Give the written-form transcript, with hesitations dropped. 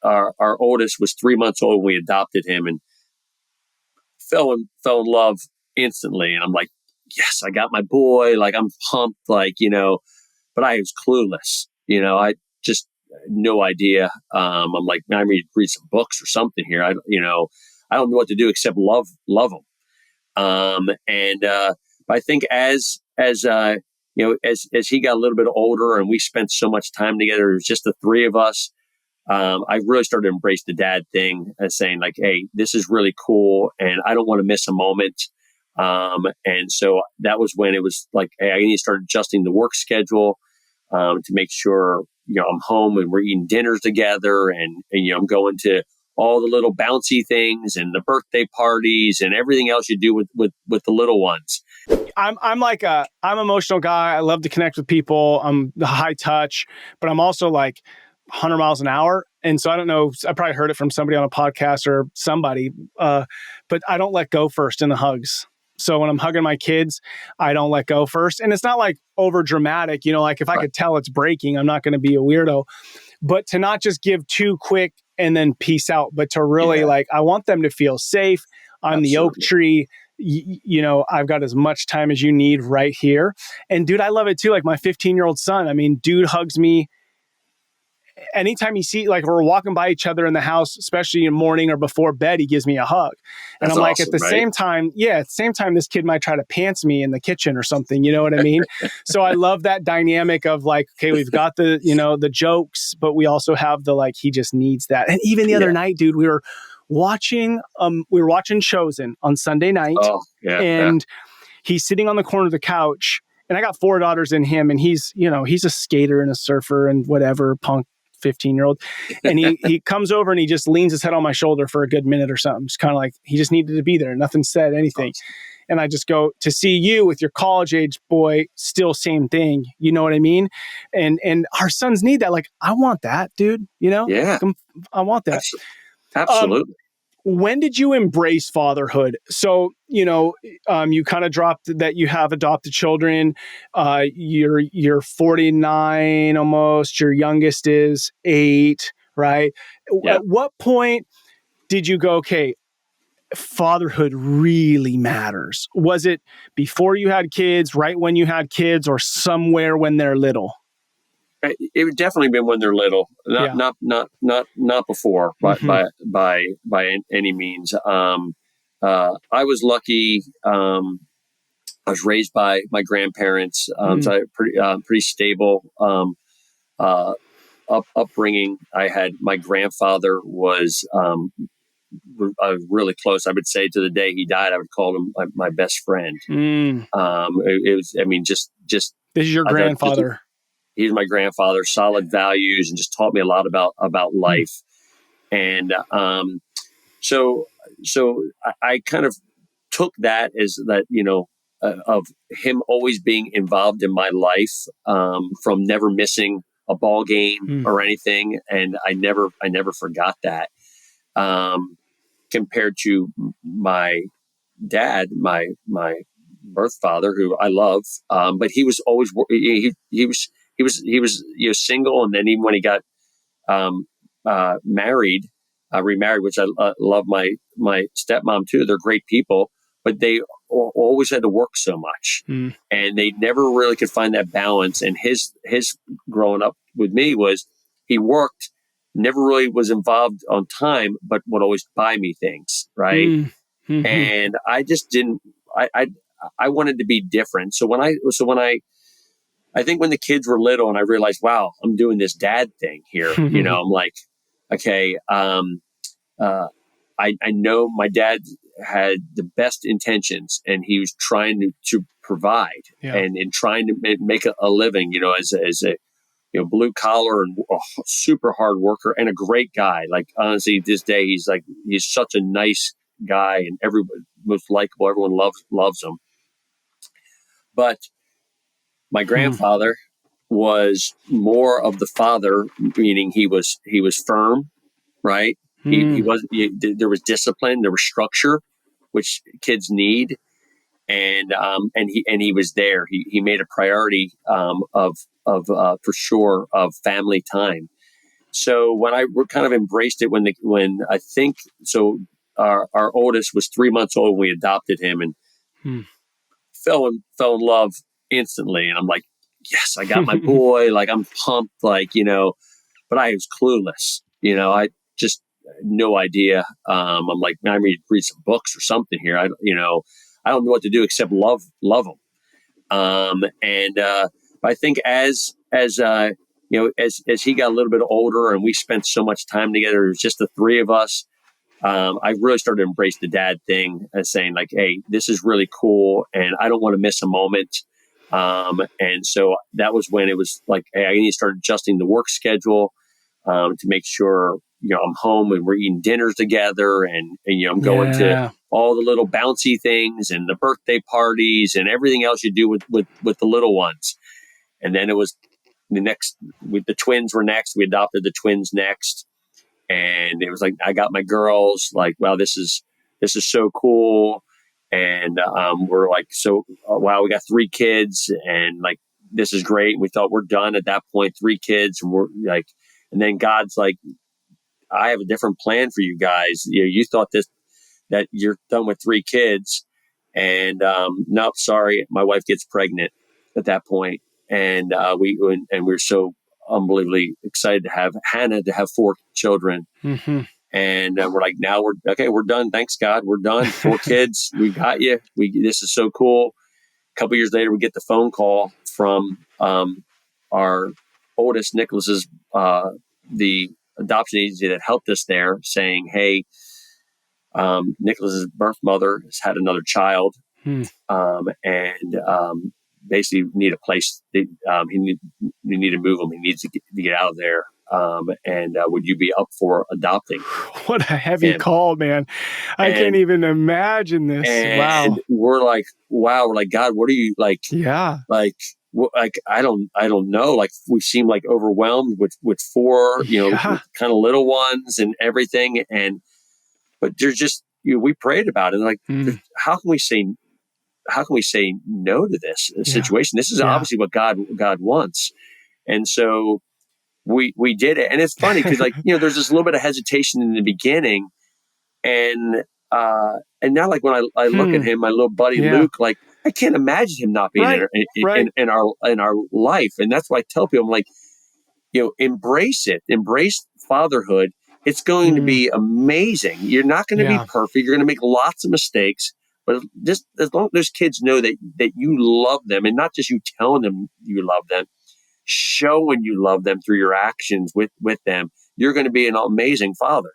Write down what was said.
our oldest was 3 months old when we adopted him, and fell in love instantly. And I'm like, yes, I got my boy. Like, I'm pumped, like, but I was clueless. I just had no idea. I'm like, I need to read some books or something here. I don't know what to do except love him. But I think as he got a little bit older and we spent so much time together, it was just the three of us. I really started to embrace the dad thing and saying like, hey, this is really cool and I don't want to miss a moment. And so that was when it was like, hey, I need to start adjusting the work schedule to make sure, I'm home and we're eating dinners together and I'm going to all the little bouncy things and the birthday parties and everything else you do with the little ones. I'm I'm an emotional guy. I love to connect with people. I'm the high touch, but I'm also like 100 miles an hour. And so I don't know, I probably heard it from somebody on a podcast or somebody, but I don't let go first in the hugs. So when I'm hugging my kids, I don't let go first. And it's not like over dramatic, like if I could tell it's breaking, I'm not going to be a weirdo, but to not just give too quick and then peace out, but to really I want them to feel safe. I'm the oak tree. I've got as much time as you need right here. And dude, I love it too. Like my 15-year-old son, I mean, dude hugs me anytime he sees, like we're walking by each other in the house, especially in the morning or before bed, he gives me a hug. And That's I'm like, awesome, at the same time, this kid might try to pants me in the kitchen or something. You know what I mean? So I love that dynamic of like, okay, we've got the, the jokes, but we also have the, like, he just needs that. And even the other night, dude, we were watching Chosen on Sunday night. Oh, yeah. And he's sitting on the corner of the couch, and I got 4 daughters in him, and he's a skater and a surfer and whatever, punk 15-year-old. And he comes over and he just leans his head on my shoulder for a good minute or something. Just kind of like, he just needed to be there. Nothing said, anything. And I just go, to see you with your college age boy, still same thing. You know what I mean? And our sons need that. Like, I want that, dude. Yeah. I want that. Absolutely. When did you embrace fatherhood? So, you kind of dropped that you have adopted children. You're 49 almost. Your youngest is 8, right? Yeah. At what point did you go, okay, fatherhood really matters? Was it before you had kids, right when you had kids, or somewhere when they're little? It would definitely been when they're little, not before, by any means. I was lucky. I was raised by my grandparents, so I had pretty stable upbringing. I had my grandfather was really close. I would say to the day he died, I would call him my best friend. It was, I mean, just this is your grandfather. He's my grandfather, solid values, and just taught me a lot about life. And so I kind of took that as that, of him always being involved in my life, from never missing a ball game or anything. And I never forgot that. Compared to my dad, my birth father, who I love, but he was always he was single, and then even when he got remarried, which I love my stepmom too. They're great people, but they always had to work so much, and they never really could find that balance. And his growing up with me was he worked, never really was involved on time, but would always buy me things, right? And I just didn't. I wanted to be different. So when I think when the kids were little and I realized, wow, I'm doing this dad thing here, I'm like, okay, I know my dad had the best intentions, and he was trying to provide and trying to make a living, as a blue collar and super hard worker and a great guy. Like, honestly, this day, he's such a nice guy and everyone most likable. Everyone loves him. But my grandfather was more of the father, meaning he was firm, right? He wasn't. There was discipline, there was structure, which kids need, and he was there. He made a priority of for sure of family time. So when I kind of embraced it, when I think so, our oldest was 3 months old when we adopted him, and Hmm. fell in love instantly. And I'm like, yes, I got my boy. Like I'm pumped. Like but I was clueless. I just had no idea. I'm like, man, I need to read some books or something here. I don't know what to do except love him. And I think as he got a little bit older and we spent so much time together, it was just the three of us. I really started to embrace the dad thing as saying like, hey, this is really cool and I don't want to miss a moment. And so that was when it was like, hey, I need to start adjusting the work schedule to make sure, I'm home and we're eating dinners together and I'm going to Yeah. all the little bouncy things and the birthday parties and everything else you do with the little ones. And then it was the twins were next. We adopted the twins next. And it was like, I got my girls like, wow, this is so cool. And we're like, so wow, we got 3 kids and like, this is great. We thought we're done at that point, 3 kids. And we're like, and then God's like, I have a different plan for you guys. You thought that you're done with 3 kids. And nope, sorry, my wife gets pregnant at that point. And we're so unbelievably excited to have Hannah to have 4 children. Mm-hmm. And we're like, now we're done. Thanks God, we're done. 4 kids, we got you. This is so cool. A couple years later, we get the phone call from our oldest, Nicholas's, the adoption agency that helped us there, saying, "Hey, Nicholas's birth mother has had another child, Hmm. and basically need a place. They need to move him. He needs to get out of there. And would you be up for adopting What a heavy him?" call, man. I can't And even imagine this. Wow. we're like, wow, we're like, God, what are you like? Yeah. Like, I don't know. Like we seem like overwhelmed with 4, Yeah. kind of little ones and everything. But there's just, we prayed about it. Like, Mm. how can we say no to this Yeah. situation? This is Yeah. obviously what God wants. And so we did it. And it's funny because like, there's this little bit of hesitation in the beginning. And now like when I look at Hmm. him, my little buddy Yeah. Luke, like I can't imagine him not being Right. Right. in our life. And that's why I tell people, I'm like, embrace it, embrace fatherhood. It's going to Mm. be amazing. You're not going to be Yeah. perfect. You're going to make lots of mistakes, but just as long as those kids know that you love them, and not just you telling them you love them, showing you love them through your actions with them, you're going to be an amazing father.